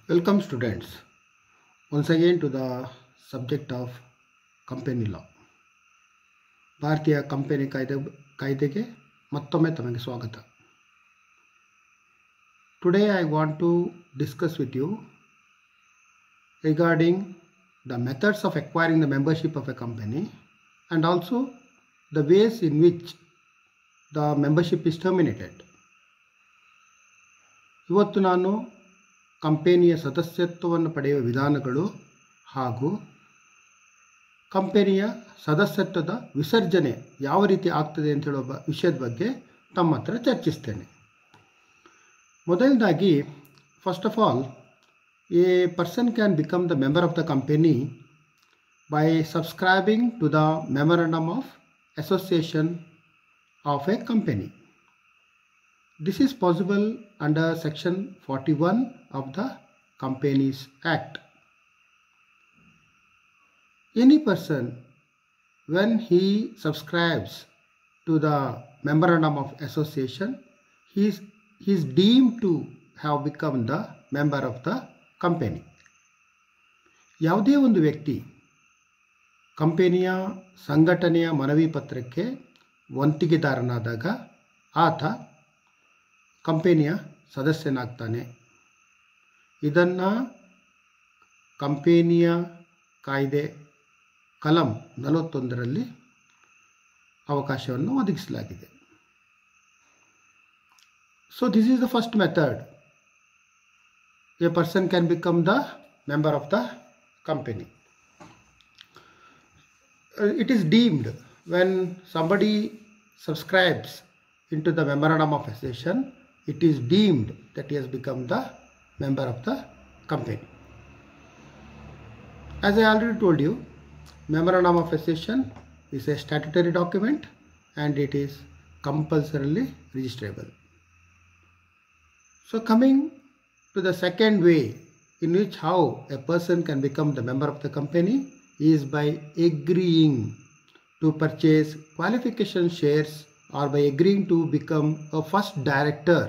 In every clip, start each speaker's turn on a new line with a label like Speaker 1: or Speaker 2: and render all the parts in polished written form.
Speaker 1: Welcome students once again to the subject of company law. ಭಾರತೀಯ company ಕಾಯ್ದೆಗೆ ಮತ್ತೊಮ್ಮೆ ತಮಗೆ ಸ್ವಾಗತ. Today I want to discuss with you regarding the methods of acquiring the membership of a company and also the ways in which the membership is terminated. ಇವತ್ತು ನಾನು ಕಂಪನಿಯ ಸದಸ್ಯತ್ವವನ್ನು ಪಡೆಯುವ ವಿಧಾನಗಳು ಹಾಗೂ ಕಂಪನಿಯ ಸದಸ್ಯತ್ವದ ವಿಸರ್ಜನೆ ಯಾವ ರೀತಿ ಆಗ್ತದೆ ಅಂತ ಹೇಳುವ ವಿಷಯದ ಬಗ್ಗೆ ತಮ್ಮ ಹತ್ರ ಚರ್ಚಿಸ್ತೇನೆ. ಮೊದಲನೇದಾಗಿ first of all a person can become the member of the company by subscribing to the memorandum of association of a company. This is possible under section 41 of the Companies Act. Any person, when he subscribes to the memorandum of association, he is deemed to have become the member of the company. ಯಾವುದೇ ಒಂದು ವ್ಯಕ್ತಿ ಕಂಪನಿಯ ಸಂಘಟನೆಯ ಮನವಿ ಪತ್ರಕ್ಕೆ ವಂತಿಗೆದಾರನಾದಾಗ ಆತ ಕಂಪನಿಯ ಸದಸ್ಯನಾಗ್ತಾನೆ. ಇದನ್ನು ಕಂಪನಿಯ ಕಾಯ್ದೆ ಕಲಂ 41ರಲ್ಲಿ ಅವಕಾಶವನ್ನು ಒದಗಿಸಲಾಗಿದೆ. So this is the first method. A person can become the member of the company. It is deemed when somebody subscribes into the memorandum of association, it is deemed that he has become the member of the company. As I already told you, memorandum of association is a statutory document and it is compulsorily registrable. So coming to the second way in which how a person can become the member of the company is by agreeing to purchase qualification shares or by agreeing to become a first director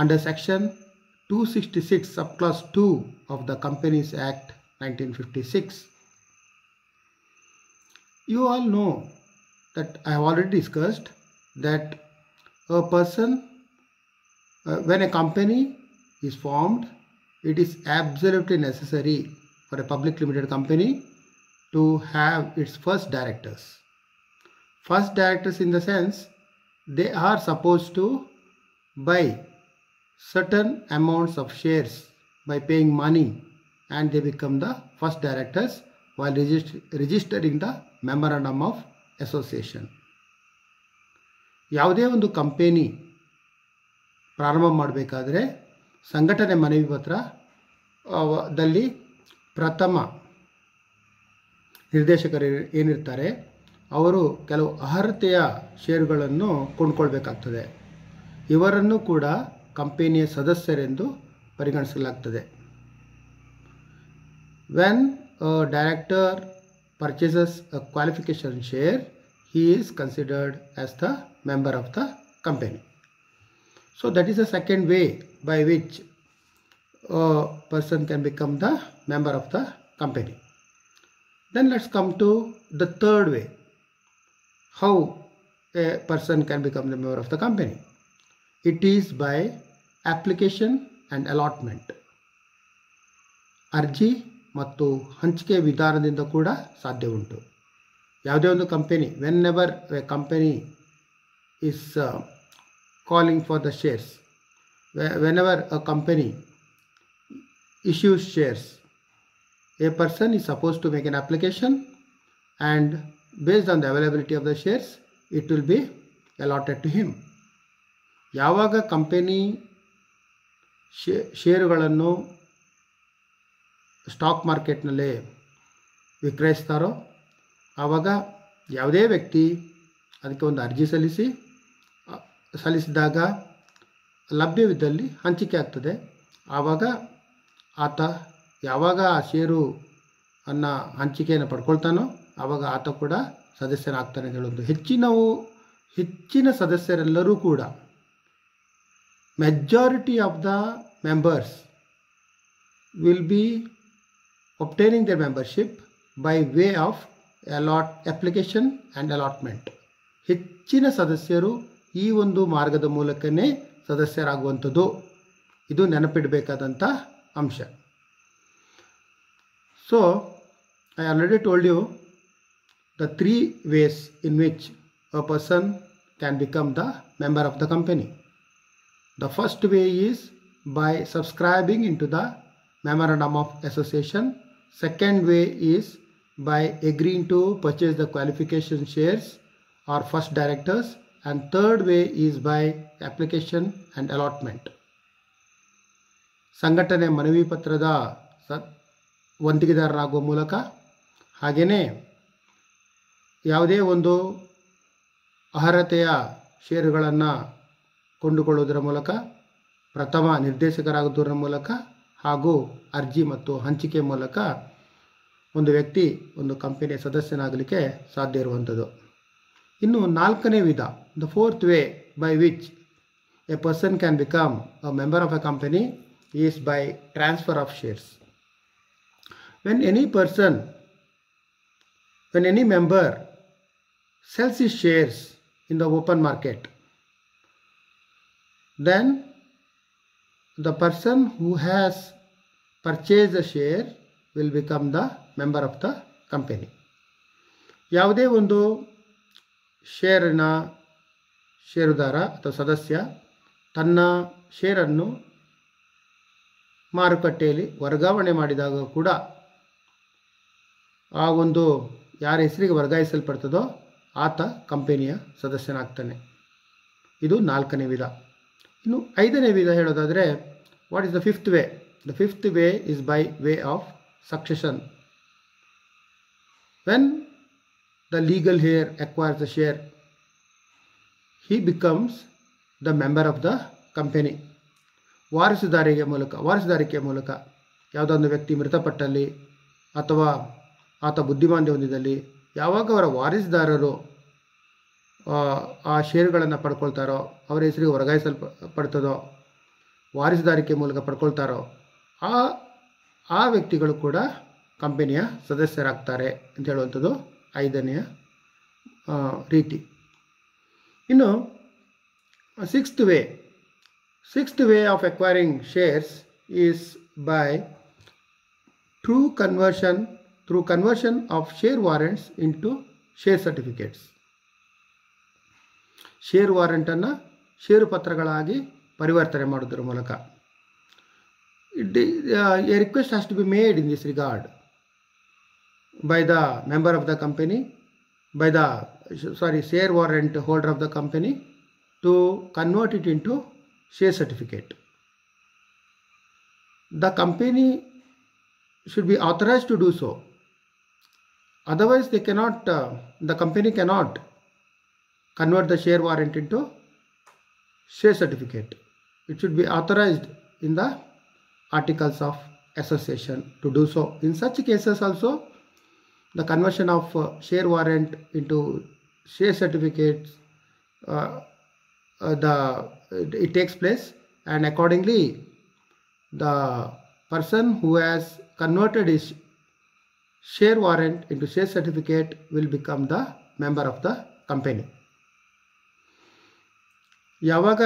Speaker 1: under section 266 subclause 2 of the Companies Act 1956. You all know that I have already discussed that a person, when a company is formed, it is absolutely necessary for a public limited company to have its first directors. First directors in the sense they are supposed to buy certain amounts of shares by paying money and they become the first directors while registering the memorandum of association. ಯಾವುದೇ ಒಂದು company ಪ್ರಾರಂಭ ಮಾಡಬೇಕಾದ್ರೆ ಸಂಘಟನೆ ಮನವಿ ಪತ್ರದಲ್ಲಿ ಪ್ರಥಮ ನಿರ್ದೇಶಕರು ಏನಿರ್ತಾರೆ ಅವರು ಕೆಲವು ಅರ್ಹತೆಯ ಷೇರುಗಳನ್ನು ಕೊಂಡ್ಕೊಳ್ಬೇಕಾಗ್ತದೆ. ಇವರನ್ನು ಕೂಡ ಕಂಪನಿಯ ಸದಸ್ಯರೆಂದು ಪರಿಗಣಿಸಲಾಗ್ತದೆ. When a director purchases a qualification share, he is considered as the member of the company. So that is the second way by which a person can become the member of the company. Then let's come to the third way. How a person can become the member of the company. It is by application and allotment. ಅರ್ಜಿ ಮತ್ತು ಹಂಚಿಕೆ ವಿಧಾನದಿಂದ ಕೂಡ ಸಾಧ್ಯ ಉಂಟು. ಯಾವುದೇ ಒಂದು company, when ever A company is calling for the shares, whenever a company issues shares, a person is supposed to make an application and based on the availability of the shares it will be allotted to him. ಯಾವಾಗ company ಷೇರುಗಳನ್ನು stock ಮಾರ್ಕೆಟ್ನಲ್ಲಿ ವಿಕ್ರಯಿಸ್ತಾರೋ ಆವಾಗ ಯಾವುದೇ ವ್ಯಕ್ತಿ ಅದಕ್ಕೆ ಒಂದು ಅರ್ಜಿ ಸಲ್ಲಿಸಿದಾಗ ಲಭ್ಯವಿದ್ದಲ್ಲಿ ಹಂಚಿಕೆ ಆಗ್ತದೆ. ಆವಾಗ ಆತ ಯಾವಾಗ ಆ ಷೇರು ಹಂಚಿಕೆಯನ್ನು ಪಡ್ಕೊಳ್ತಾನೋ ಆವಾಗ ಆತ ಕೂಡ ಸದಸ್ಯನಾಗ್ತಾನೆ ಅಂತ ಹೇಳೋದು. ಹೆಚ್ಚಿನ ಸದಸ್ಯರೆಲ್ಲರೂ ಕೂಡ majority of the members will be obtaining their membership by way of application and allotment. ಹೆಚ್ಚಿನ ಸದಸ್ಯರು ಈ ಒಂದು ಮಾರ್ಗದ ಮೂಲಕನೇ ಸದಸ್ಯರಾಗುವಂಥದ್ದು. ಇದು ನೆನಪಿಡಬೇಕಾದಂಥ ಅಂಶ. So I already told you the 3 ways in which a person can become the member of the company. The first way is by subscribing into the memorandum of association. Second way is by agreeing to purchase the qualification shares or first directors, and third way is by application and allotment. ಸಂಘಟನೆ ಮನವಿ ಪತ್ರದ ವಂತಿಗೆದಾರರಾಗುವ ಮೂಲಕ, ಹಾಗೆಯೇ ಯಾವುದೇ ಒಂದು ಅರ್ಹತೆಯ ಷೇರುಗಳನ್ನು ಕೊಂಡುಕೊಳ್ಳುವುದರ ಮೂಲಕ, ಪ್ರಥಮ ನಿರ್ದೇಶಕರಾಗುವುದರ ಮೂಲಕ, ಹಾಗೂ ಅರ್ಜಿ ಮತ್ತು ಹಂಚಿಕೆ ಮೂಲಕ ಒಂದು ವ್ಯಕ್ತಿ ಒಂದು ಕಂಪನಿಯ ಸದಸ್ಯನಾಗಲಿಕ್ಕೆ ಸಾಧ್ಯ ಇರುವಂಥದ್ದು. ಇನ್ನು 4ನೇ ವಿಧ, the fourth way by which a person can become a member of a company is by transfer of shares. When any member sells his shares in the open market, then the person who has purchased the share will become the member of the company. ಯಾವುದೇ ಒಂದು ಷೇರಿನ ಷೇರುದಾರ ಅಥವಾ ಸದಸ್ಯ ತನ್ನ ಷೇರನ್ನು ಮಾರುಕಟ್ಟೆಯಲ್ಲಿ ವರ್ಗಾವಣೆ ಮಾಡಿದಾಗ ಕೂಡ ಆ ಒಂದು ಯಾರ ಹೆಸರಿಗೆ ವರ್ಗಾಯಿಸಲ್ಪಡ್ತದೋ ಆತ ಕಂಪನಿಯ ಸದಸ್ಯನಾಗ್ತಾನೆ. ಇದು 4ನೇ ವಿಧ. ಇನ್ನು 5ನೇ ವಿಧ ಹೇಳೋದಾದರೆ, what is the fifth way? The fifth way is by way of succession. When the legal hair acquires the share, he becomes the member of the company. ವಾರಸುದಾರಿಕೆ ಮೂಲಕ ಯಾವುದೊಂದು ವ್ಯಕ್ತಿ ಮೃತಪಟ್ಟಲ್ಲಿ ಅಥವಾ ಆತ ಬುದ್ಧಿಮಾಂದ್ಯ ಹೊಂದಿದಲ್ಲಿ, ಯಾವಾಗ ಅವರ ವಾರಸುದಾರರು ಆ ಷೇರುಗಳನ್ನು ಪಡ್ಕೊಳ್ತಾರೋ, ಅವರ ಹೆಸರಿಗೆ ವರ್ಗಾಯಿಸಲ್ಪಡ್ತದೋ, ವಾರಸುದಾರಿಕೆ ಮೂಲಕ ಪಡ್ಕೊಳ್ತಾರೋ ಆ ವ್ಯಕ್ತಿಗಳು ಕೂಡ ಕಂಪನಿಯ ಸದಸ್ಯರಾಗ್ತಾರೆ ಅಂತ ಹೇಳುವಂಥದ್ದು 5ನೆಯ ರೀತಿ. ಇನ್ನು sixth way of acquiring shares is by through conversion of share warrants into share certificates. Share ವಾರೆಂಟನ್ನು ಷೇರು ಪತ್ರಗಳಾಗಿ ಪರಿವರ್ತನೆ ಮಾಡೋದರ ಮೂಲಕ. A request has to be made in this regard by the member of the company, share warrant holder of the company, to convert it into share certificate. The company should be authorized to do so. Otherwise, the company cannot convert the share warrant into share certificate. It should be authorized in the articles of association to do so. In such cases also, the conversion of share warrant into share certificates it takes place, and accordingly the person who has converted his share warrant into share certificate will become the member of the company. ಯಾವಾಗ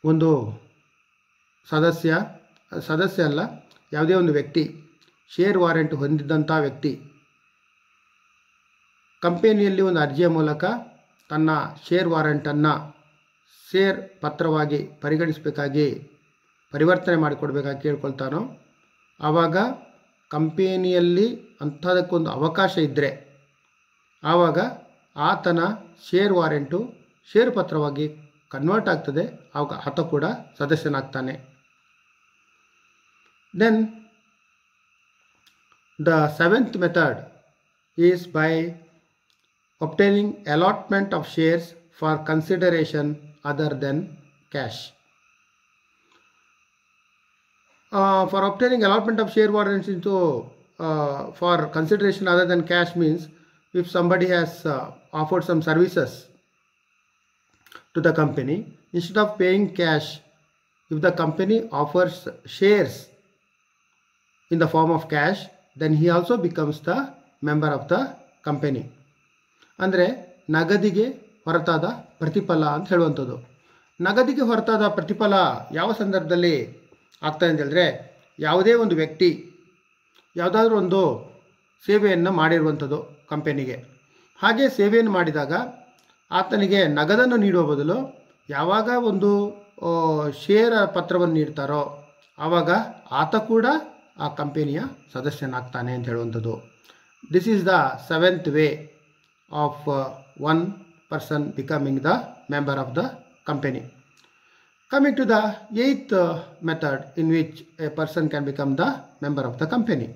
Speaker 1: ಒಂದು ಸದಸ್ಯ ಅಲ್ಲ, ಯಾವುದೇ ಒಂದು ವ್ಯಕ್ತಿ share warrant ಹೊಂದಿದ್ದಂಥ ವ್ಯಕ್ತಿ ಕಂಪನಿಯಲ್ಲಿ ಒಂದು ಅರ್ಜಿಯ ಮೂಲಕ ತನ್ನ ಶೇರ್ ವಾರೆಂಟನ್ನು ಶೇರ್ ಪತ್ರವಾಗಿ ಪರಿಗಣಿಸಬೇಕಾಗಿ ಪರಿವರ್ತನೆ ಮಾಡಿಕೊಡ್ಬೇಕಾಗಿ ಕೇಳ್ಕೊಳ್ತಾನೋ, ಆವಾಗ ಕಂಪನಿಯಲ್ಲಿ ಅಂಥದಕ್ಕೊಂದು ಅವಕಾಶ ಇದ್ದರೆ ಆವಾಗ ಆತನ ಶೇರ್ ವಾರೆಂಟು ಷೇರು ಪತ್ರವಾಗಿ ಕನ್ವರ್ಟ್ ಆಗ್ತದೆ. ಆವಾಗ ಆತ ಕೂಡ ಸದಸ್ಯನಾಗ್ತಾನೆ. Then the seventh method is by obtaining allotment of shares for consideration other than cash. For obtaining allotment of share warrants into for consideration other than cash means if somebody has offered some services to the company, instead of paying cash if the company offers shares in the form of cash, then he also becomes the member of the company. ಅಂದರೆ ನಗದಿಗೆ ಹೊರತಾದ ಪ್ರತಿಫಲ ಅಂತ ಹೇಳುವಂಥದ್ದು. ನಗದಿಗೆ ಹೊರತಾದ ಪ್ರತಿಫಲ ಯಾವ ಸಂದರ್ಭದಲ್ಲಿ ಆಗ್ತದೆ ಅಂತ ಹೇಳಿದ್ರೆ, ಯಾವುದೇ ಒಂದು ವ್ಯಕ್ತಿ ಯಾವುದಾದ್ರೂ ಒಂದು ಸೇವೆಯನ್ನು ಮಾಡಿರುವಂಥದ್ದು ಕಂಪನಿಗೆ, ಹಾಗೆ ಸೇವೆಯನ್ನು ಮಾಡಿದಾಗ ಆತನಿಗೆ ನಗದನ್ನು ನೀಡುವ ಬದಲು ಯಾವಾಗ ಒಂದು ಶೇರ್ ಪತ್ರವನ್ನು ನೀಡ್ತಾರೋ ಆವಾಗ ಆತ ಕೂಡ ಆ ಕಂಪನಿಯ ಸದಸ್ಯನಾಗ್ತಾನೆ ಅಂತ ಹೇಳುವಂಥದ್ದು. This is the 7th way of one person becoming the member of the company. Coming to the 8th method in which a person can become the member of the company.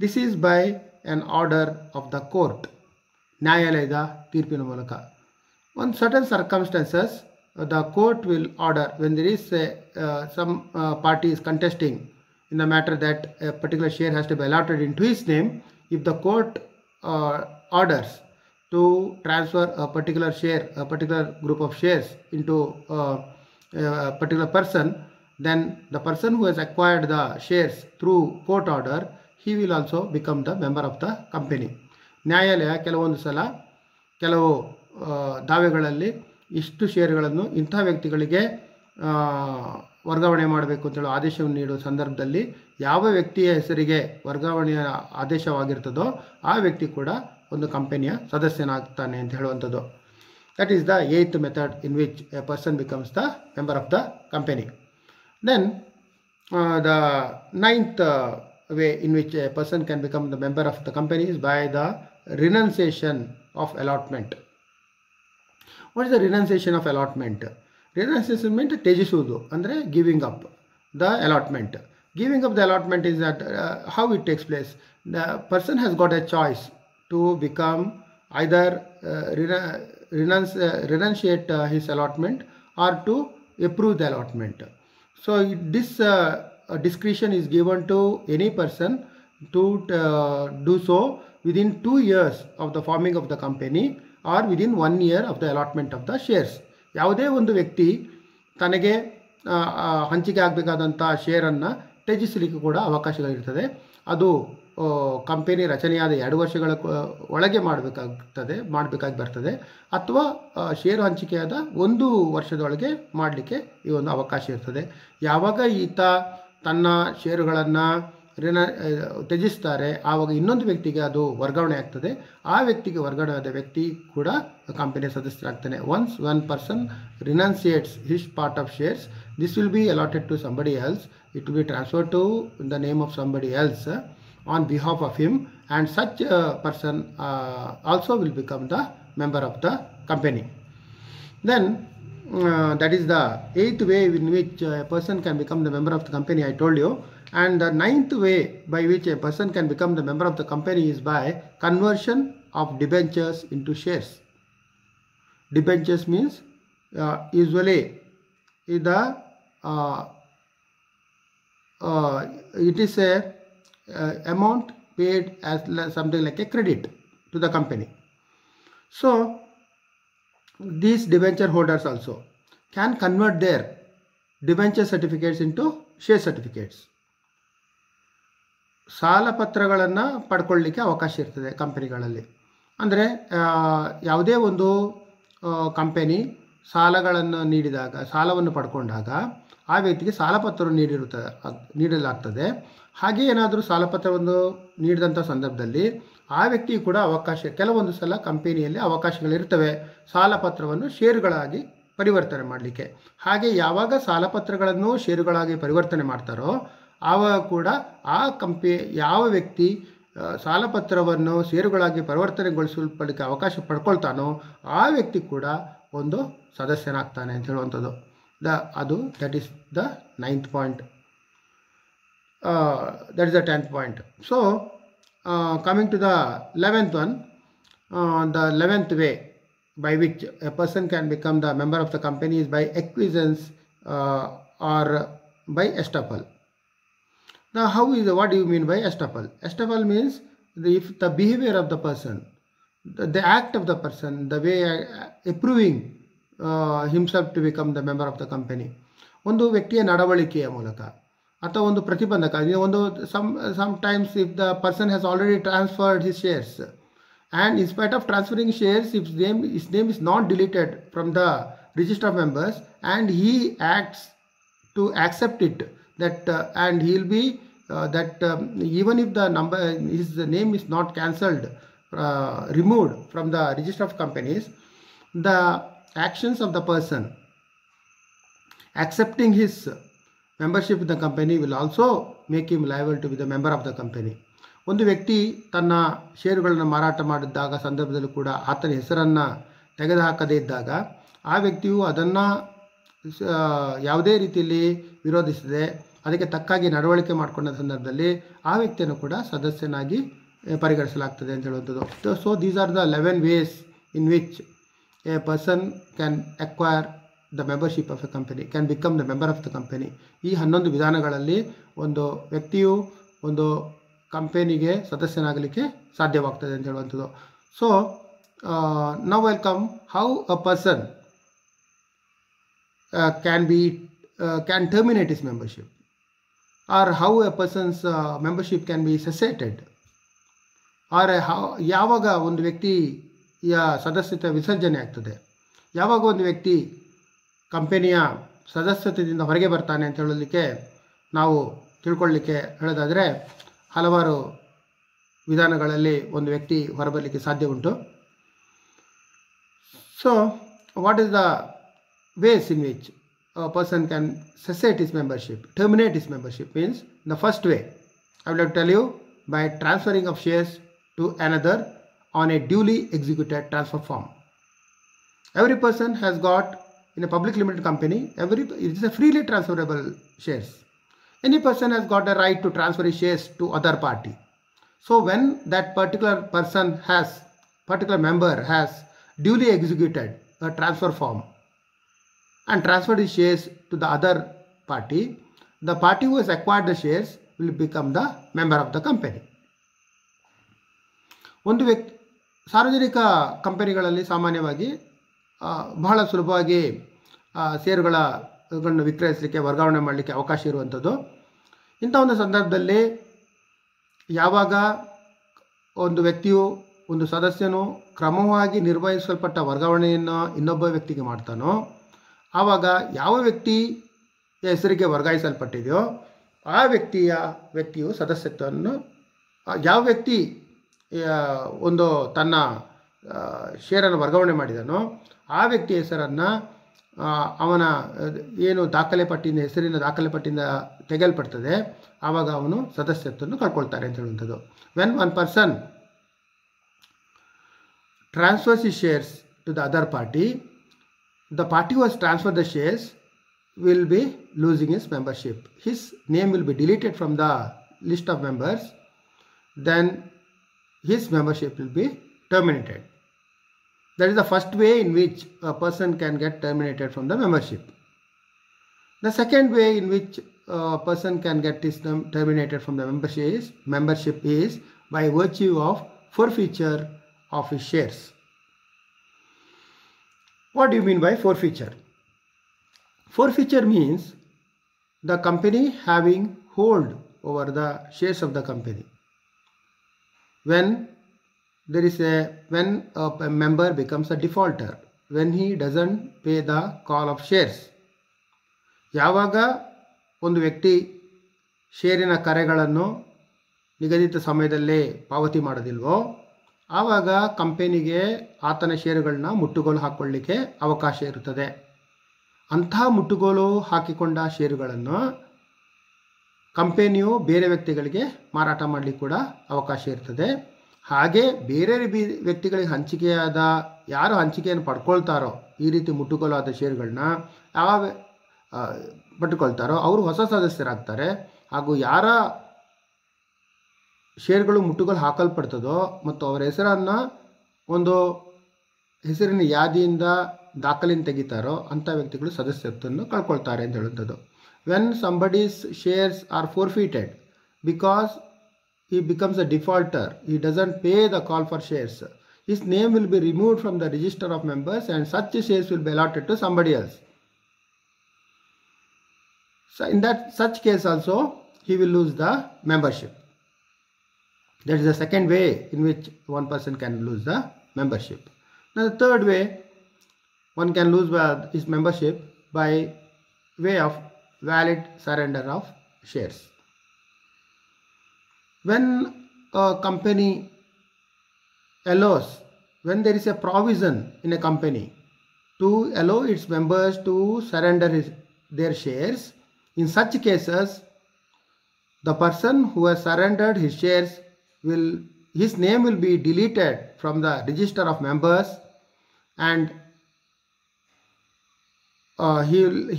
Speaker 1: This is by an order of the court. ನ್ಯಾಯಾಲಯದ ತೀರ್ಪಿನ ಮೂಲಕ. On certain circumstances, the court will order when there is some party is contesting in the matter that a particular share has to be allotted into his name. If the court orders to transfer a particular share, a particular group of shares into a particular person, then the person who has acquired the shares through court order, he will also become the member of the company. ನ್ಯಾಯಾಲಯ ಕೆಲವೊಂದು ಸಲ ಕೆಲವು ದಾವೆಗಳಲ್ಲಿ ಇಷ್ಟು ಶೇರ್ಗಳನ್ನು ಇಂಥ ವ್ಯಕ್ತಿಗಳಿಗೆ ವರ್ಗಾವಣೆ ಮಾಡಬೇಕು ಅಂತೇಳಿ ಆದೇಶವನ್ನು ನೀಡುವ ಸಂದರ್ಭದಲ್ಲಿ ಯಾವ ವ್ಯಕ್ತಿಯ ಹೆಸರಿಗೆ ವರ್ಗಾವಣೆಯ ಆದೇಶವಾಗಿರ್ತದೋ ಆ ವ್ಯಕ್ತಿ ಕೂಡ ಒಂದು ಕಂಪನಿಯ ಸದಸ್ಯನಾಗ್ತಾನೆ ಅಂತ ಹೇಳುವಂಥದ್ದು. That is the 8th method in which a person becomes the member of the company. Then the 9th way in which a person can become the member of the company is by the renunciation of allotment. What is the renunciation of allotment? Renunciation means ತ್ಯಜಿಸುವುದು, ಅಂದರೆ giving up the allotment. Giving up the allotment is that how it takes place. The person has got a choice to become either renunciate his allotment or to approve the allotment. So this discretion is given to any person to do so within 2 years of the forming of the company or within 1 year of the allotment of the shares. ಯಾವುದೇ ಒಂದು ವ್ಯಕ್ತಿ ತನಗೆ ಹಂಚಿಕೆ ಆಗಬೇಕಾದಂಥ ಶೇರನ್ನು ತ್ಯಜಿಸಲಿಕ್ಕೆ ಕೂಡ ಅವಕಾಶಗಳಿರ್ತದೆ. ಅದು company ರಚನೆಯಾದ 2 ವರ್ಷಗಳ ಒಳಗೆ ಮಾಡಬೇಕಾಗಿ ಬರ್ತದೆ, ಅಥವಾ ಷೇರು ಹಂಚಿಕೆಯಾದ 1 ವರ್ಷದೊಳಗೆ ಮಾಡಲಿಕ್ಕೆ ಈ ಒಂದು ಅವಕಾಶ ಇರ್ತದೆ. ಯಾವಾಗ ಈತ ತನ್ನ ಷೇರುಗಳನ್ನು ತ್ಯಜಿಸ್ತಾರೆ ಆವಾಗ ಇನ್ನೊಂದು ವ್ಯಕ್ತಿಗೆ ಅದು ವರ್ಗಾವಣೆ ಆಗ್ತದೆ. ಆ ವ್ಯಕ್ತಿಗೆ ವರ್ಗಾವಣೆ ಆದ ವ್ಯಕ್ತಿ ಕೂಡ ಕಂಪನಿಯ ಸದಸ್ಯರಾಗ್ತಾನೆ. Once one person renunciates his part of shares, this will be allotted to somebody else. It will be transferred to the name of somebody else on behalf of him, and such a person also will become the member of the company. Then that is the 8th way in which a person can become the member of the company, I told you. And the 9th way by which a person can become the member of the company is by conversion of debentures into shares. Debentures means usually it is a amount paid as something like a credit to the company. So these debenture holders also can convert their debenture certificates into share certificates. ಸಾಲ ಪತ್ರಗಳನ್ನು ಪಡ್ಕೊಳ್ಳಲಿಕ್ಕೆ ಅವಕಾಶ ಇರ್ತದೆ ಕಂಪನಿಗಳಲ್ಲಿ. ಅಂದರೆ ಯಾವುದೇ ಒಂದು company ಸಾಲಗಳನ್ನು ನೀಡಿದಾಗ, ಸಾಲವನ್ನು ಪಡ್ಕೊಂಡಾಗ ಆ ವ್ಯಕ್ತಿಗೆ ಸಾಲಪತ್ರವನ್ನು ನೀಡಲಾಗ್ತದೆ. ಹಾಗೆ ಏನಾದರೂ ಸಾಲಪತ್ರವನ್ನು ನೀಡಿದಂಥ ಸಂದರ್ಭದಲ್ಲಿ ಆ ವ್ಯಕ್ತಿಗೂ ಕೂಡ ಅವಕಾಶ, ಕೆಲವೊಂದು ಸಲ ಕಂಪನಿಯಲ್ಲಿ ಅವಕಾಶಗಳಿರ್ತವೆ ಸಾಲಪತ್ರವನ್ನು ಷೇರುಗಳಾಗಿ ಪರಿವರ್ತನೆ ಮಾಡಲಿಕ್ಕೆ. ಹಾಗೆ ಯಾವಾಗ ಸಾಲಪತ್ರಗಳನ್ನು ಷೇರುಗಳಾಗಿ ಪರಿವರ್ತನೆ ಮಾಡ್ತಾರೋ ಆವಾಗ ಕೂಡ ಯಾವ ವ್ಯಕ್ತಿ ಸಾಲಪತ್ರವನ್ನು ಷೇರುಗಳಾಗಿ ಪರಿವರ್ತನೆಗೊಳಿಸಲ್ಪಡಲಿಕ್ಕೆ ಅವಕಾಶ ಪಡ್ಕೊಳ್ತಾನೋ ಆ ವ್ಯಕ್ತಿ ಕೂಡ ಒಂದು ಸದಸ್ಯನಾಗ್ತಾನೆ ಅಂತ ಹೇಳುವಂಥದ್ದು. That is the 9th point. That is the 10th point. So coming to the 11th one, the 11th way by which a person can become the member of the company is by acquiescence or by estoppel. Now what do you mean by estoppel? Estoppel means if the behavior of the person, the act of the person, the way approving himself to become the member of the company. ಒಂದು ವ್ಯಕ್ತಿಯ ನಡವಳಿಕೆಯ ಮೂಲಕ ಅಥವಾ ಒಂದು ಪ್ರತಿಬಂಧಕ, ಒಂದು sometimes if the person has already transferred his shares and in spite of transferring shares, if his name is not deleted from the register of members and he acts to accept it, that and he will be even if the his name is not cancelled, removed from the register of companies, the actions of the person accepting his membership in the company will also make him liable to be the member of the company. ಒಂದು ವ್ಯಕ್ತಿ ತನ್ನ ಷೇರುಗಳನ್ನು ಮಾರಾಟ ಮಾಡಿದ್ದಾಗ ಸಂದರ್ಭದಲ್ಲೂ ಕೂಡ ಆತನ ಹೆಸರನ್ನು ತೆಗೆದುಹಾಕದೇ ಇದ್ದಾಗ ಆ ವ್ಯಕ್ತಿಯು ಅದನ್ನು ಯಾವುದೇ ರೀತಿಯಲ್ಲಿ ವಿರೋಧಿಸದೆ ಅದಕ್ಕೆ ತಕ್ಕಾಗಿ ನಡವಳಿಕೆ ಮಾಡಿಕೊಂಡ ಸಂದರ್ಭದಲ್ಲಿ ಆ ವ್ಯಕ್ತಿಯನ್ನು ಕೂಡ ಸದಸ್ಯನಾಗಿ ಪರಿಗಣಿಸಲಾಗ್ತದೆ ಅಂತ ಹೇಳುವಂಥದ್ದು. So these are the 11 ways in which a person can acquire the membership of a company, can become the member of the company. ಈ 11 ವಿಧಾನಗಳಲ್ಲಿ ಒಂದು ವ್ಯಕ್ತಿಯು ಒಂದು ಕಂಪನಿಗೆ ಸದಸ್ಯನಾಗಲಿಕ್ಕೆ ಸಾಧ್ಯವಾಗ್ತದೆ ಅಂತ ಹೇಳುವಂಥದ್ದು. So now welcome how a person can terminate his membership, or how a person's membership can be cessated, or ಯಾವಾಗ ಒಂದು ವ್ಯಕ್ತಿಯ ಸದಸ್ಯತೆ ವಿಸರ್ಜನೆ ಆಗ್ತದೆ, ಯಾವಾಗ ಒಂದು ವ್ಯಕ್ತಿ ಕಂಪನಿಯ ಸದಸ್ಯತೆಯಿಂದ ಹೊರಗೆ ಬರ್ತಾನೆ ಅಂತ ಹೇಳಲಿಕ್ಕೆ ನಾವು ತಿಳ್ಕೊಳ್ಳಿಕ್ಕೆ ಹೇಳೋದಾದರೆ ಹಲವಾರು ವಿಧಾನಗಳಲ್ಲಿ ಒಂದು ವ್ಯಕ್ತಿ ಹೊರಬರಲಿಕ್ಕೆ ಸಾಧ್ಯ ಉಂಟು. So what is the ways in which a person can cessate his membership, terminate his membership means, the first way I would like to tell you, by transferring of shares to another on a duly executed transfer form. Every person has got, in a public limited company, it is a freely transferable shares. Any person has got a right to transfer his shares to other party. So when that particular member has duly executed a transfer form and transferred his shares to the other party, the party who has acquired the shares will become the member of the company. ಒಂದು ಸಾರ್ವಜನಿಕ ಕಂಪನಿಗಳಲ್ಲಿ ಸಾಮಾನ್ಯವಾಗಿ ಬಹಳ ಸುಲಭವಾಗಿ ಷೇರುಗಳನ್ನು ವಿಕ್ರಯಿಸಲಿಕ್ಕೆ, ವರ್ಗಾವಣೆ ಮಾಡಲಿಕ್ಕೆ ಅವಕಾಶ ಇರುವಂಥದ್ದು. ಇಂಥ ಒಂದು ಸಂದರ್ಭದಲ್ಲಿ ಯಾವಾಗ ಒಂದು ವ್ಯಕ್ತಿಯು, ಒಂದು ಸದಸ್ಯನು ಕ್ರಮವಾಗಿ ನಿರ್ವಹಿಸಲ್ಪಟ್ಟ ವರ್ಗಾವಣೆಯನ್ನು ಇನ್ನೊಬ್ಬ ವ್ಯಕ್ತಿಗೆ ಮಾಡ್ತಾನೋ, ಆವಾಗ ಯಾವ ವ್ಯಕ್ತಿಯ ಹೆಸರಿಗೆ ವರ್ಗಾಯಿಸಲ್ಪಟ್ಟಿದೆಯೋ ಆ ವ್ಯಕ್ತಿಯು ಸದಸ್ಯತ್ವವನ್ನು, ಯಾವ ವ್ಯಕ್ತಿ ಒಂದು ತನ್ನ ಷೇರನ್ನು ವರ್ಗಾವಣೆ ಮಾಡಿದನೋ ಆ ವ್ಯಕ್ತಿಯ ಹೆಸರನ್ನು ಅವನ ಏನು ಹೆಸರಿನ ದಾಖಲೆ ಪಟ್ಟಿಯಿಂದ ತೆಗೆಯಲ್ಪಡ್ತದೆ, ಆವಾಗ ಅವನು ಸದಸ್ಯತ್ವವನ್ನು ಕಳ್ಕೊಳ್ತಾರೆ ಅಂತ ಹೇಳುವಂಥದ್ದು. When one person transfers his shares to the other party, the party who has transferred the shares will be losing his membership. His name will be deleted from the list of members. Then his membership will be terminated. That is the first way in which a person can get terminated from the membership. The second way in which a person can get terminated from the membership is by virtue of forfeiture of his shares. What do you mean by forfeiture? Forfeiture means the company having hold over the shares of the company. When a member becomes a defaulter, when he doesn't pay the call of shares. ಯಾವಾಗ ಒಂದು ವ್ಯಕ್ತಿ ಷೇರಿನ ಕರೆಗಳನ್ನು ನಿಗದಿತ ಸಮಯದಲ್ಲಿ ಪಾವತಿ ಮಾಡೋದಿಲ್ವೋ ಆವಾಗ ಕಂಪನಿಗೆ ಆತನ ಷೇರುಗಳನ್ನ ಮುಟ್ಟುಗೋಲು ಹಾಕ್ಕೊಳ್ಳಿಕ್ಕೆ ಅವಕಾಶ ಇರುತ್ತದೆ. ಅಂಥ ಮುಟ್ಟುಗೋಲು ಹಾಕಿಕೊಂಡ ಷೇರುಗಳನ್ನು ಕಂಪನಿಯು ಬೇರೆ ವ್ಯಕ್ತಿಗಳಿಗೆ ಮಾರಾಟ ಮಾಡಲಿಕ್ಕೆ ಕೂಡ ಅವಕಾಶ ಇರ್ತದೆ. ಹಾಗೆ ಬೇರೆ ವ್ಯಕ್ತಿಗಳಿಗೆ ಯಾರು ಹಂಚಿಕೆಯನ್ನು ಪಡ್ಕೊಳ್ತಾರೋ, ಈ ರೀತಿ ಮುಟ್ಟುಗೋಲಾದ ಷೇರುಗಳನ್ನ ಯಾವಾಗ ಪಡ್ಕೊಳ್ತಾರೋ ಅವರು ಹೊಸ ಸದಸ್ಯರಾಗ್ತಾರೆ. ಹಾಗೂ ಯಾರ ಷೇರುಗಳು ಮುಟ್ಟುಗೋಲು ಹಾಕಲ್ಪಡ್ತದೋ ಮತ್ತು ಅವರ ಹೆಸರನ್ನು ಒಂದು ಹೆಸರಿನ ಯಾದಿಯಿಂದ ದಾಖಲೆಯನ್ನು ತೆಗಿತಾರೋ ಅಂಥ ವ್ಯಕ್ತಿಗಳು ಸದಸ್ಯತ್ವವನ್ನು ಕಳ್ಕೊಳ್ತಾರೆ ಅಂತ ಹೇಳುವಂಥದ್ದು. When somebody's shares are forfeited because he becomes a defaulter, he doesn't pay the call for shares, his name will be removed from the register of members and such shares will be allotted to somebody else. So in that such case also he will lose the membership. That is the second way in which one person can lose the membership. Now the third way one can lose his membership by way of valid surrender of shares. When a company allows, when there is a provision in a company to allow its members to surrender their shares, in such cases the person who has surrendered his shares his name will be deleted from the register of members, and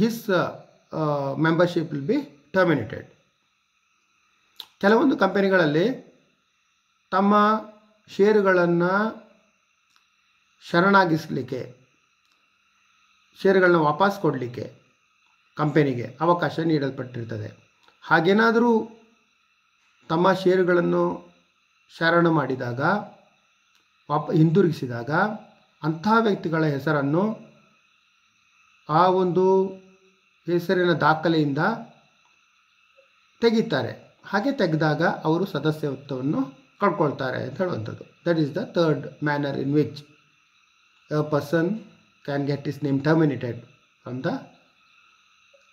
Speaker 1: his membership will be terminated. ಕೆಲವೊಂದು ಕಂಪನಿಗಳಲ್ಲಿ ತಮ್ಮ ಷೇರುಗಳನ್ನು ಶರಣಾಗಿಸಲಿಕ್ಕೆ, ಷೇರುಗಳನ್ನ ವಾಪಸ್ ಕೊಡಲಿಕ್ಕೆ ಕಂಪನಿಗೆ ಅವಕಾಶ ನೀಡಲ್ಪಟ್ಟಿರ್ತದೆ. ಹಾಗೇನಾದರೂ ತಮ್ಮ ಷೇರುಗಳನ್ನು ಶರಣು ಮಾಡಿದಾಗ, ಹಿಂದಿರುಗಿಸಿದಾಗ ಅಂಥ ವ್ಯಕ್ತಿಗಳ ಹೆಸರನ್ನು ಆ ಒಂದು ಹೆಸರಿನ ದಾಖಲೆಯಿಂದ ತೆಗಿತಾರೆ. ಹಾಗೆ ತೆಗೆದಾಗ ಅವರು ಸದಸ್ಯತ್ವವನ್ನು ಕಳ್ಕೊಳ್ತಾರೆ ಅಂತ ಹೇಳುವಂಥದ್ದು. That is the third manner in which a person can get his name terminated from the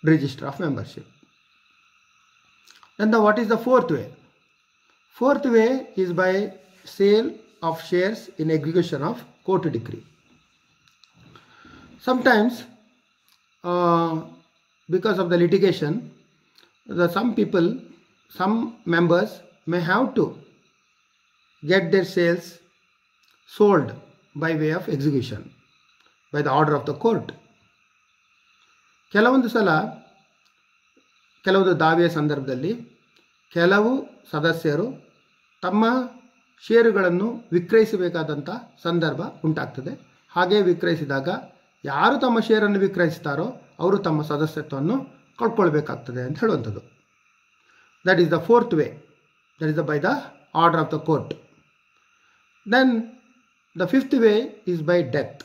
Speaker 1: register of membership. Then what is the fourth way? Fourth way is by sale of shares in execution of court decree. Sometimes because of the litigation, some members may have to get their shares sold by way of execution by the order of the court. ಕೆಲವೊಂದು ಸಲ ಕೆಲವೊಂದು ದಾವೆಯ ಸಂದರ್ಭದಲ್ಲಿ ಕೆಲವು ಸದಸ್ಯರು ತಮ್ಮ ಷೇರುಗಳನ್ನು ವಿಕ್ರಯಿಸಬೇಕಾದಂಥ ಸಂದರ್ಭ ಉಂಟಾಗ್ತದೆ. ಹಾಗೆ ವಿಕ್ರಯಿಸಿದಾಗ ಯಾರು ತಮ್ಮ ಷೇರನ್ನು ವಿಕ್ರಯಿಸ್ತಾರೋ ಅವರು ತಮ್ಮ ಸದಸ್ಯತ್ವವನ್ನು ಕಳ್ಕೊಳ್ಬೇಕಾಗ್ತದೆ ಅಂತ ಹೇಳುವಂಥದ್ದು. That is the fourth way. That is by the order of the court. Then the fifth way is by death.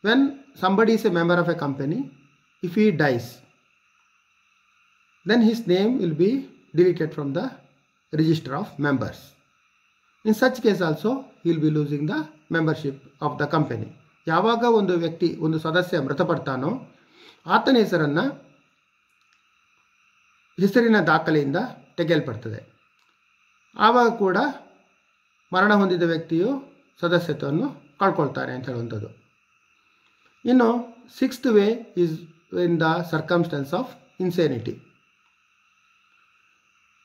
Speaker 1: When somebody is a member of a company, if he dies, then his name will be deleted from the register of members. In such case also he will be losing the membership of the company. ಯಾವಾಗ ಒಂದು ವ್ಯಕ್ತಿ, ಒಂದು ಸದಸ್ಯ ಮೃತಪಡ್ತಾನೋ ಆತನ ಹೆಸರಿನ ದಾಖಲೆಯಿಂದ ತೆಗೆಯಲ್ಪಡ್ತದೆ. ಆವಾಗ ಕೂಡ ಮರಣ ಹೊಂದಿದ ವ್ಯಕ್ತಿಯು ಸದಸ್ಯತ್ವವನ್ನು ಕಳ್ಕೊಳ್ತಾರೆ ಅಂತ ಹೇಳುವಂಥದ್ದು. ಇನ್ನು sixth way is in the circumstances of insanity.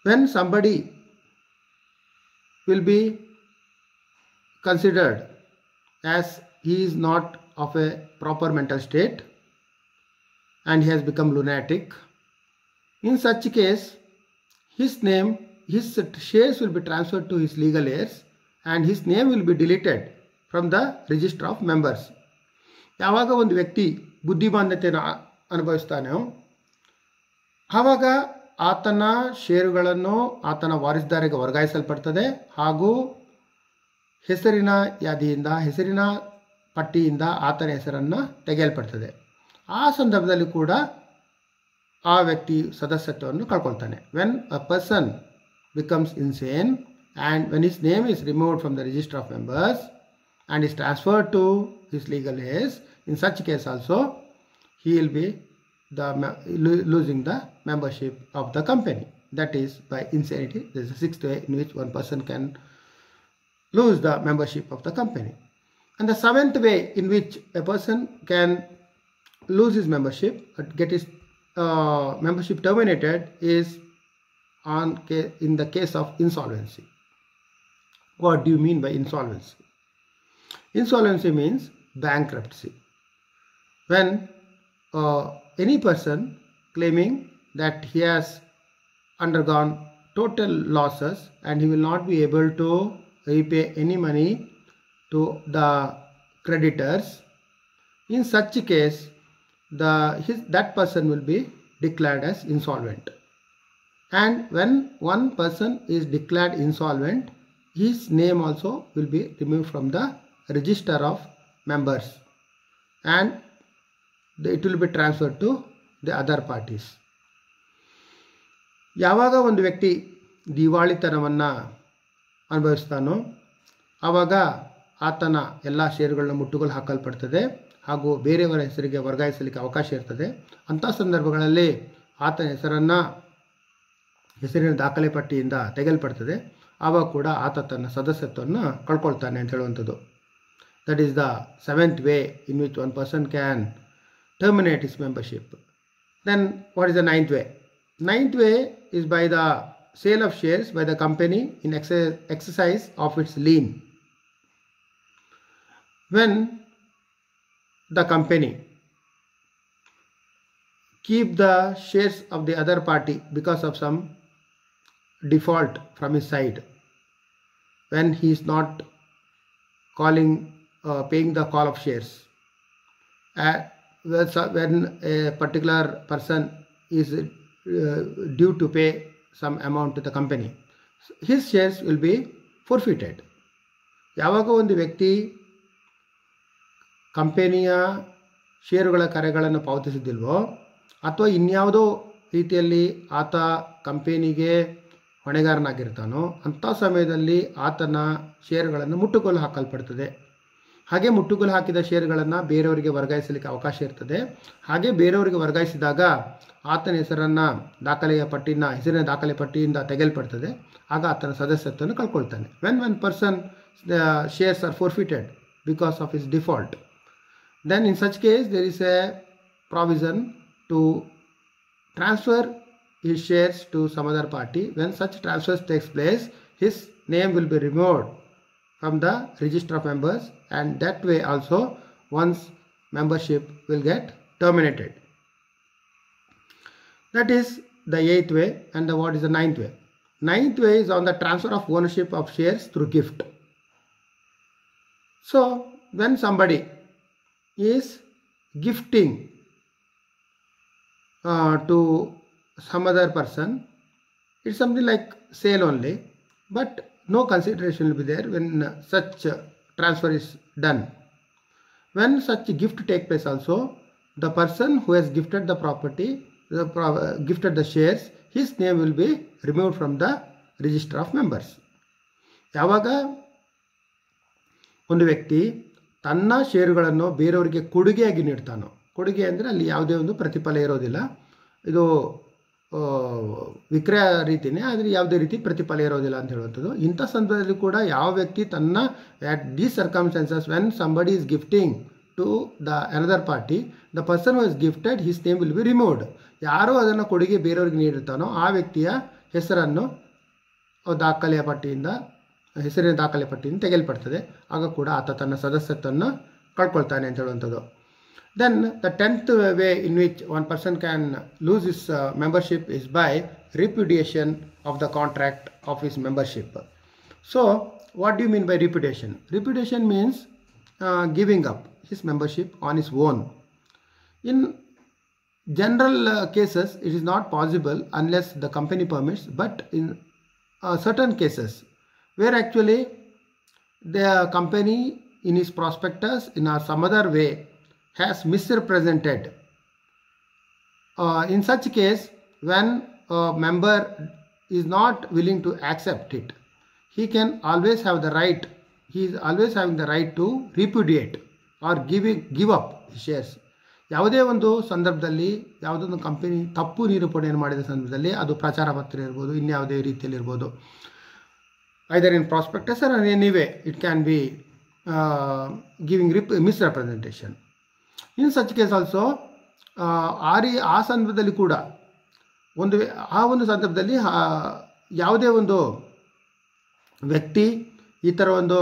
Speaker 1: When somebody will be considered as he is not of a proper mental state and he has become lunatic, in such case his shares will be transferred to his legal heirs and his name will be deleted from the register of members. ಯಾವಾಗ ಒಂದು ವ್ಯಕ್ತಿ ಬುದ್ಧಿಮಾಂದ್ಯತೆಯನ್ನು ಅನುಭವಿಸ್ತಾನೋ ಆವಾಗ ಆತನ ಷೇರುಗಳನ್ನು ಆತನ ವಾರಿಸುದಾರರಿಗೆ ವರ್ಗಾಯಿಸಲ್ಪಡ್ತದೆ ಹಾಗೂ ಹೆಸರಿನ ಯಾದಿಯಿಂದ, ಹೆಸರಿನ ಪಟ್ಟಿಯಿಂದ ಆತನ ಹೆಸರನ್ನು ತೆಗೆಯಲ್ಪಡ್ತದೆ. ಆ ಸಂದರ್ಭದಲ್ಲಿ ಕೂಡ ಆ ವ್ಯಕ್ತಿ ಸದಸ್ಯತ್ವವನ್ನು ಕಳ್ಕೊಳ್ತಾನೆ. When a person becomes insane and when his name is removed from the register of members and is transferred to his legal heirs, in such case also he will be losing the membership of the company. That is by insanity. This is the sixth way in which one person can lose the membership of the company. And the seventh way in which a person can lose his membership, get his membership terminated, is in the case of insolvency. What do you mean by insolvency? Insolvency means bankruptcy. When any person claiming that he has undergone total losses and he will not be able to repay any money to the creditors, in such a case that person will be declared as insolvent. And when one person is declared insolvent, his name also will be removed from the register of members and it will be transferred to the other parties. ಯಾವಾಗ ಒಂದು ವ್ಯಕ್ತಿ ದಿವಾಳಿತನವನ್ನು ಅನುಭವಿಸ್ತಾನೋ ಆವಾಗ ಆತನ ಎಲ್ಲ ಷೇರುಗಳನ್ನ ಮುಟ್ಟುಗೋಲು ಹಾಕಲ್ಪಡ್ತದೆ ಹಾಗೂ ಬೇರೆಯವರ ಹೆಸರಿಗೆ ವರ್ಗಾಯಿಸಲಿಕ್ಕೆ ಅವಕಾಶ ಇರ್ತದೆ. ಅಂಥ ಸಂದರ್ಭಗಳಲ್ಲಿ ಆತನ ಹೆಸರಿನ ದಾಖಲೆ ಪಟ್ಟಿಯಿಂದ ತೆಗೆಯಲ್ಪಡ್ತದೆ. ಆವಾಗ ಕೂಡ ಆತ ತನ್ನ ಸದಸ್ಯತ್ವವನ್ನು ಕಳ್ಕೊಳ್ತಾನೆ ಅಂತ ಹೇಳುವಂಥದ್ದು. That is the 7th way in which one person can terminate his membership. Then what is the 9th way? 9th way is by the sale of shares by the company in exercise of its lien. When the company keep the shares of the other party because of some default from his side, when he is not paying the call of shares, when a particular person is due to pay some amount to the company, his shares will be forfeited. ಯಾವಾಗ ಒಂದು ವ್ಯಕ್ತಿ ಕಂಪನಿಯ ಷೇರುಗಳ ಕರೆಗಳನ್ನು ಪಾವತಿಸಿದಿಲ್ವೋ ಅಥವಾ ಇನ್ಯಾವುದೋ ರೀತಿಯಲ್ಲಿ ಆತ ಕಂಪನಿಗೆ ಹೊಣೆಗಾರನಾಗಿರ್ತಾನೋ ಅಂಥ ಸಮಯದಲ್ಲಿ ಆತನ ಷೇರುಗಳನ್ನು ಮುಟ್ಟುಗೋಲು ಹಾಕಲ್ಪಡ್ತದೆ. ಹಾಗೆ ಮುಟ್ಟುಗೋಲು ಹಾಕಿದ ಷೇರುಗಳನ್ನು ಬೇರೆಯವರಿಗೆ ವರ್ಗಾಯಿಸಲಿಕ್ಕೆ ಅವಕಾಶ ಇರ್ತದೆ. ಹಾಗೆ ಬೇರೆಯವರಿಗೆ ವರ್ಗಾಯಿಸಿದಾಗ ಆತನ ಹೆಸರಿನ ದಾಖಲೆ ಪಟ್ಟಿಯಿಂದ ತೆಗೆಯಲ್ಪಡ್ತದೆ. ಆಗ ಆತನ ಸದಸ್ಯತ್ವವನ್ನು ಕಳ್ಕೊಳ್ತಾನೆ. When one person shares are forfeited because of his default, then in such case there is a provision to transfer his shares to some other party. When such transfers takes place, his name will be removed from the register of members, and that way also one's membership will get terminated. That is the 8th way. And what is the 9th way? 9th way is on the transfer of ownership of shares through gift. So when somebody is gifting to some other person, it's something like sale only, but no consideration will be there when such transfer is done. When such gift take place also, the person who has gifted the property, gifted the shares, his name will be removed from the register of members. ಯಾವಾಗ ಒಂದು ವ್ಯಕ್ತಿ ತನ್ನ ಷೇರುಗಳನ್ನು ಬೇರೆಯವರಿಗೆ ಕೊಡುಗೆಯಾಗಿ ನೀಡ್ತಾನೋ, ಕೊಡುಗೆ ಅಂದರೆ ಅಲ್ಲಿ ಯಾವುದೇ ಒಂದು ಪ್ರತಿಫಲ ಇರೋದಿಲ್ಲ, ಇದು ವಿಕ್ರಯ ರೀತಿಯೇ, ಆದರೆ ಯಾವುದೇ ರೀತಿ ಪ್ರತಿಫಲ ಇರೋದಿಲ್ಲ ಅಂತ ಹೇಳುವಂಥದ್ದು. ಇಂಥ ಸಂದರ್ಭದಲ್ಲಿ ಕೂಡ ಯಾವ ವ್ಯಕ್ತಿ ತನ್ನ at these circumstances when somebody is gifting to the another party, the person who is gifted, his name will be removed. ಯಾರೋ ಅದನ್ನು ಕೊಡುಗೆ ಬೇರೆಯವ್ರಿಗೆ ನೀಡಿರ್ತಾನೋ ಆ ವ್ಯಕ್ತಿಯ ಹೆಸರನ್ನು ಹೆಸರಿನ ದಾಖಲೆ ಪಟ್ಟಿಯಿಂದ ತೆಗೆಯಲ್ಪಡ್ತದೆ. ಆಗ ಕೂಡ ಆತ ತನ್ನ ಸದಸ್ಯತ್ವವನ್ನು ಕಳ್ಕೊಳ್ತಾನೆ ಅಂತ ಹೇಳುವಂಥದ್ದು. Then the 10th way in which one person can lose his membership is by repudiation of the contract of his membership. So what do you mean by repudiation? Repudiation means giving up his membership on his own. In general cases it is not possible unless the company permits, but in certain cases where actually the company in his prospectus in some other way has misrepresented, in such case when a member is not willing to accept it, he can always have the right, he is always having the right to repudiate or give up his shares. ಯಾವುದೇ ಒಂದು ಸಂದರ್ಭದಲ್ಲಿ ಯಾವುದೊಂದು company ತಪ್ಪು ನಿರೂಪಣೆಯನ್ನು ಮಾಡಿದ ಸಂದರ್ಭದಲ್ಲಿ ಅದು ಪ್ರಚಾರ ಪತ್ರ ಇರ್ಬೋದು, ಇನ್ಯಾವುದೇ ರೀತಿಯಲ್ಲಿ ಇರ್ಬೋದು, either in prospectus or in any way it can be giving misrepresentation. In such case also ಆ ಸಂದರ್ಭದಲ್ಲಿ ಕೂಡ ಆ ಒಂದು ಸಂದರ್ಭದಲ್ಲಿ ಯಾವುದೇ ಒಂದು ವ್ಯಕ್ತಿ ಈ ಥರ ಒಂದು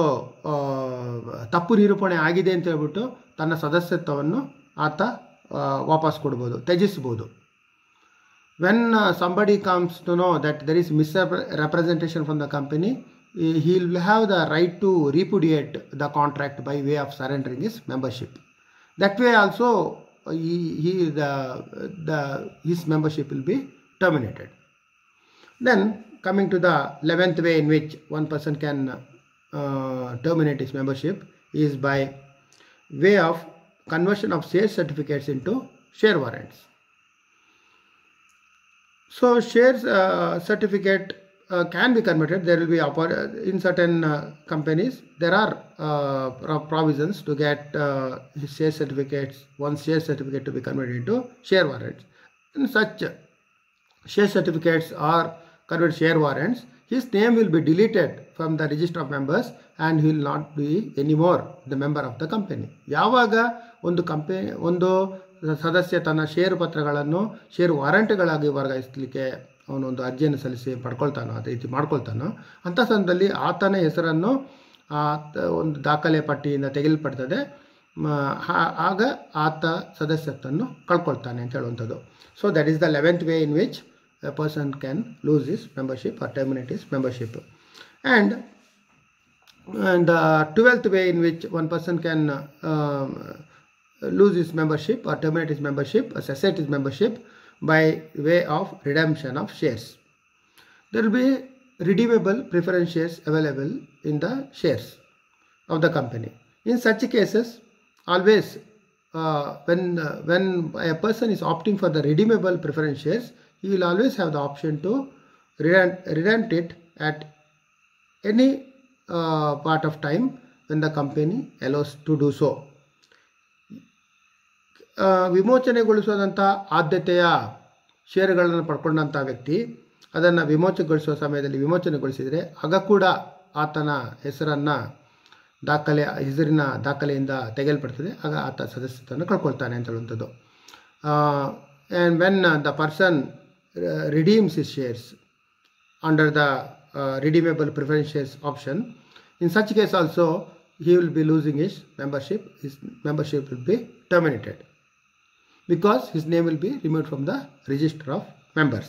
Speaker 1: ತಪ್ಪು ನಿರೂಪಣೆ ಆಗಿದೆ ಅಂತ ಹೇಳ್ಬಿಟ್ಟು ತನ್ನ ಸದಸ್ಯತ್ವವನ್ನು ಆತ ವಾಪಸ್ ಕೊಡ್ಬೋದು, ತ್ಯಜಿಸ್ಬೋದು. When somebody comes to know that there is misrepresentation from the company, he will have the right to repudiate the contract by way of surrendering his membership. That way also his membership will be terminated. Then coming to the 11th way in which one person can terminate his membership is by way of conversion of share certificates into share warrants. So shares certificate can be converted. There will be in certain companies there are provisions to get share certificates. One share certificate to be converted into share warrants. In such share certificates or converted share warrants, his name will be deleted from the register of members and he will not be anymore the member of the company. ಯಾವಾಗ ಒಂದು ಸದಸ್ಯ ತನ್ನ ಷೇರು ಪತ್ರಗಳನ್ನು ಷೇರು ವಾರಂಟ್ಗಳಾಗಿ ವರ್ಗಾಯಿಸಲಿಕ್ಕೆ ಅವನೊಂದು ಅರ್ಜಿಯನ್ನು ಸಲ್ಲಿಸಿ ಪಡ್ಕೊಳ್ತಾನೋ ಅದೇ ರೀತಿ ಮಾಡ್ಕೊಳ್ತಾನೋ ಅಂಥ ಸಂದರ್ಭದಲ್ಲಿ ಆತನ ಹೆಸರನ್ನು ಒಂದು ದಾಖಲೆ ಪಟ್ಟಿಯಿಂದ ತೆಗೆಯಲ್ಪಡ್ತದೆ. ಆಗ ಆತ ಸದಸ್ಯತ್ವವನ್ನು ಕಳ್ಕೊಳ್ತಾನೆ ಅಂತ ಹೇಳುವಂಥದ್ದು. So that is the 11th way in which a person can lose his membership or terminate his membership. And the 12th way in which one person can lose his membership or terminate his membership or cessate his membership by way of redemption of shares. There will be redeemable preference shares available in the shares of the company. In such cases, always when a person is opting for the redeemable preference shares, he will always have the option to redempt it at any part of time when the company allows to do so. ವಿಮೋಚನೆಗೊಳಿಸುವಂಥ ಆದ್ಯತೆಯ ಷೇರುಗಳನ್ನು ಪಡ್ಕೊಂಡಂಥ ವ್ಯಕ್ತಿ ಅದನ್ನು ವಿಮೋಚನೆಗೊಳಿಸುವ ಸಮಯದಲ್ಲಿ ವಿಮೋಚನೆಗೊಳಿಸಿದರೆ ಆಗ ಕೂಡ ಆತನ ಹೆಸರಿನ ದಾಖಲೆಯಿಂದ ತೆಗೆಯಲ್ಪಡ್ತದೆ. ಆಗ ಆತ ಸದಸ್ಯತ್ವವನ್ನು ಕಳ್ಕೊಳ್ತಾನೆ ಅಂತ ಹೇಳುವಂಥದ್ದು. And when the person redeems his shares under the redeemable preference shares option, in such case also he will be losing his membership. His membership will be terminated because his name will be removed from the register of members.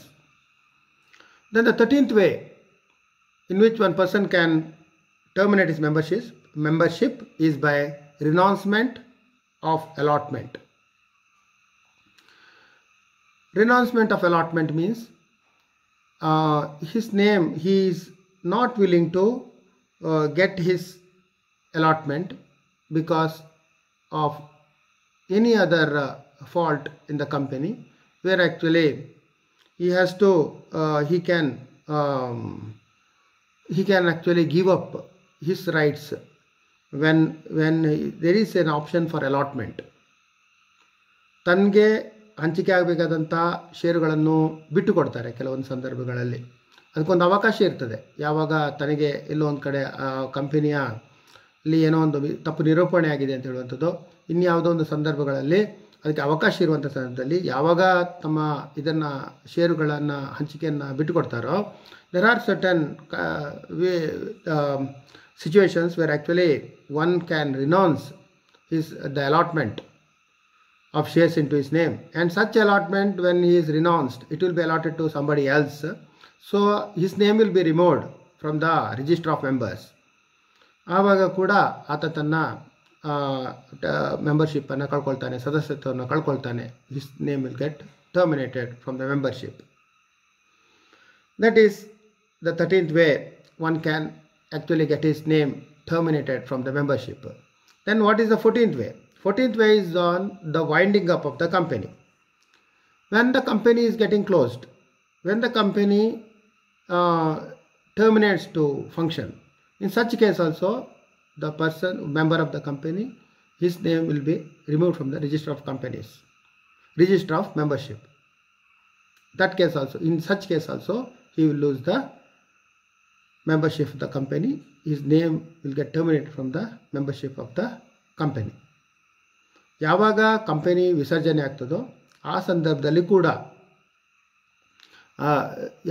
Speaker 1: Then the 13th way in which one person can terminate his membership is by renouncement of allotment. Renouncement of allotment means his name, he is not willing to get his allotment because of any other fault in the company, where actually he has to he can actually give up his rights when there is an option for allotment. ತನಗೆ ಹಂಚಿಕೆ ಆಗಬೇಕಾದಂಥ ಷೇರುಗಳನ್ನು ಬಿಟ್ಟು ಕೊಡ್ತಾರೆ ಕೆಲವೊಂದು ಸಂದರ್ಭಗಳಲ್ಲಿ. ಅದಕ್ಕೊಂದು ಅವಕಾಶ ಇರ್ತದೆ. ಯಾವಾಗ ತನಗೆ ಎಲ್ಲೋ ಒಂದು ಕಡೆ ಕಂಪನಿಯಲ್ಲಿ ಏನೋ ಒಂದು ತಪ್ಪು ನಿರೂಪಣೆ ಆಗಿದೆ ಅಂತ ಹೇಳುವಂಥದ್ದು, ಇನ್ಯಾವುದೋ ಒಂದು ಸಂದರ್ಭಗಳಲ್ಲಿ ಅದಕ್ಕೆ ಅವಕಾಶ ಇರುವಂಥ ಸಂದರ್ಭದಲ್ಲಿ ಯಾವಾಗ ತಮ್ಮ ಇದನ್ನು ಷೇರುಗಳನ್ನು ಹಂಚಿಕೆಯನ್ನು ಬಿಟ್ಟು ಕೊಡ್ತಾರೋ, there are certain situations where actually one can renounce the allotment of shares into his name, and such allotment, when he is renounced, it will be allotted to somebody else, so his name will be removed from the register of members. ಆವಾಗ ಕೂಡ ಆತ ತನ್ನ ಮೆಂಬರ್ಶಿಪ್ಪನ್ನು ಕಳ್ಕೊಳ್ತಾನೆ, ಸದಸ್ಯತ್ವವನ್ನು ಕಳ್ಕೊಳ್ತಾನೆ. His name will get terminated from the membership. That is the 13th way one can actually get his name terminated from the membership. Then what is the 14th way? 14th way is on the winding up of the company. When the company is getting closed, when the company terminates to function, in such case also the member of the company, his name will be removed from the register of companies, register of membership. In such case also he will lose the membership of the company. His name will get terminated from the membership of the company. ಯಾವಾಗ company ವಿಸರ್ಜನೆ ಆಗ್ತದೋ ಆ ಸಂದರ್ಭದಲ್ಲಿ ಕೂಡ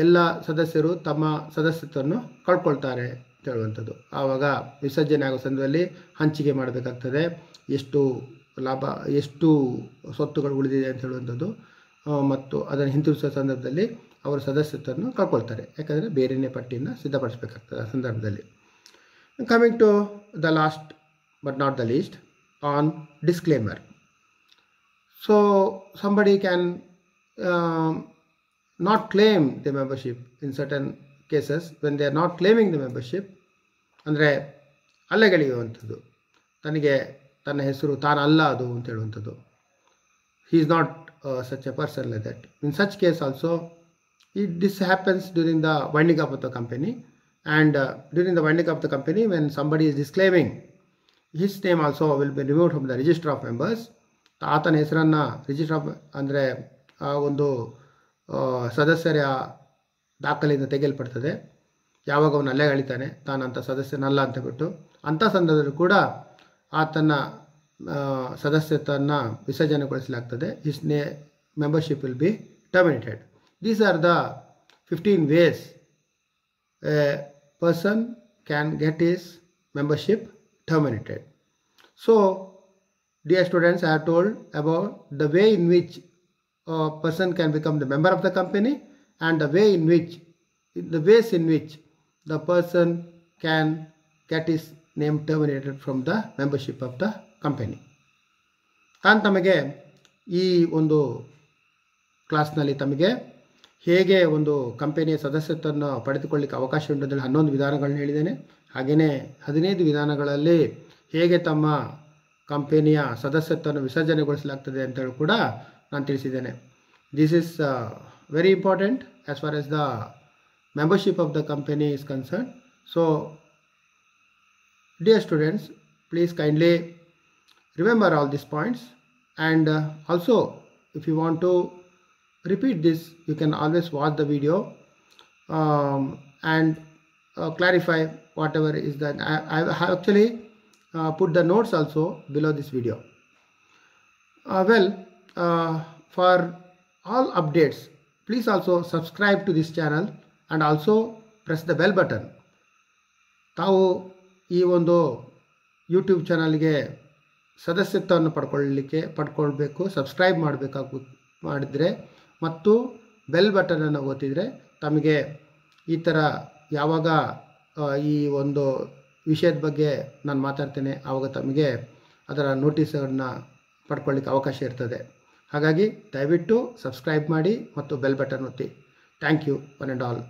Speaker 1: ಎಲ್ಲ ಸದಸ್ಯರು ತಮ್ಮ ಸದಸ್ಯತ್ವವನ್ನು ಕಳ್ಕೊಳ್ತಾರೆ ಅಂತ ಹೇಳುವಂಥದ್ದು. ಆವಾಗ ವಿಸರ್ಜನೆ ಆಗೋ ಸಂದರ್ಭದಲ್ಲಿ ಹಂಚಿಕೆ ಮಾಡಬೇಕಾಗ್ತದೆ, ಎಷ್ಟು ಲಾಭ, ಎಷ್ಟು ಸ್ವತ್ತುಗಳು ಉಳಿದಿದೆ ಅಂತ ಹೇಳುವಂಥದ್ದು, ಮತ್ತು ಅದನ್ನು ಹಿಂತಿರುಗಿಸೋ ಸಂದರ್ಭದಲ್ಲಿ ಅವರ ಸದಸ್ಯತ್ವವನ್ನು ಕಳ್ಕೊಳ್ತಾರೆ. ಯಾಕಂದರೆ ಬೇರೆಯೇ ಪಟ್ಟಿಯನ್ನು ಸಿದ್ಧಪಡಿಸಬೇಕಾಗ್ತದೆ ಆ ಸಂದರ್ಭದಲ್ಲಿ. Coming to the last but not the least, on disclaimer. So somebody can not claim the membership in certain cases. When they are not claiming the membership, ಅಂದರೆ ಅಲ್ಲಗಳೆಯುವಂಥದ್ದು, ತನಗೆ ತನ್ನ ಹೆಸರು ತಾನಲ್ಲ ಅದು ಅಂತ ಹೇಳುವಂಥದ್ದು. He is not such a person like that. In such case also This happens during the winding up of the company, and during the winding up of the company, when somebody is disclaiming, his name also will be removed from the register of members. ಆತನ ಹೆಸರನ್ನು register of ಅಂದರೆ ಒಂದು ಸದಸ್ಯರ ದಾಖಲೆಯಿಂದ ತೆಗೆಯಲ್ಪಡ್ತದೆ. ಯಾವಾಗ ಅವನು ಅಲ್ಲೇ ಹೇಳಿತಾನೆ ತಾನಂತ ಸದಸ್ಯನಲ್ಲ ಅಂತ ಬಿಟ್ಟು, ಅಂಥ ಸಂದರ್ಭದಲ್ಲಿ ಕೂಡ ಆತನ ಸದಸ್ಯತ್ವವನ್ನು ವಿಸರ್ಜನೆಗೊಳಿಸಲಾಗ್ತದೆ. His membership will be terminated. These are the 15 ways a person can get his membership terminated. So, dear students, I have told about the way in which a person can become the member of the company and the ways in which the person can get his name terminated from the membership of the company. ನಾನು ತಮಗೆ ಈ ಒಂದು ಕ್ಲಾಸ್ನಲ್ಲಿ ತಮಗೆ ಹೇಗೆ ಒಂದು ಕಂಪನಿಯ ಸದಸ್ಯತ್ವವನ್ನು ಪಡೆದುಕೊಳ್ಳಿಕ್ಕೆ ಅವಕಾಶ ಉಂಟಂದರೆ 11 ವಿಧಾನಗಳನ್ನ ಹೇಳಿದ್ದೇನೆ. ಹಾಗೆಯೇ 15 ವಿಧಾನಗಳಲ್ಲಿ ಹೇಗೆ ತಮ್ಮ ಕಂಪನಿಯ ಸದಸ್ಯತ್ವವನ್ನು ವಿಸರ್ಜನೆಗೊಳಿಸಲಾಗ್ತದೆ ಅಂತೇಳಿ ಕೂಡ ನಾನು ತಿಳಿಸಿದ್ದೇನೆ. This is very important as far as the membership of the company is concern. So dear students, please kindly remember all these points, and also if you want to repeat this, you can always watch the video and clarify whatever is that. I have actually put the notes also below this video. For all updates, please also subscribe to this channel and also press the bell button. ತಾವು ಈ ಒಂದು YouTube ಚಾನಲ್ಗೆ ಸದಸ್ಯತ್ವವನ್ನು ಪಡ್ಕೊಳ್ಬೇಕು, subscribe ಮಾಡಿದರೆ ಮತ್ತು bell ಬಟನನ್ನು ಒತ್ತಿದರೆ ತಮಗೆ ಈ ಥರ ಯಾವಾಗ ಈ ಒಂದು ವಿಷಯದ ಬಗ್ಗೆ ನಾನು ಮಾತಾಡ್ತೇನೆ ಆವಾಗ ತಮಗೆ ಅದರ ನೋಟಿಸನ್ನು ಪಡ್ಕೊಳ್ಳಿಕ್ಕೆ ಅವಕಾಶ ಇರ್ತದೆ. ಹಾಗಾಗಿ ದಯವಿಟ್ಟು ಸಬ್ಸ್ಕ್ರೈಬ್ ಮಾಡಿ ಮತ್ತು ಬೆಲ್ ಬಟನ್ ಒತ್ತಿ. Thank you one and all.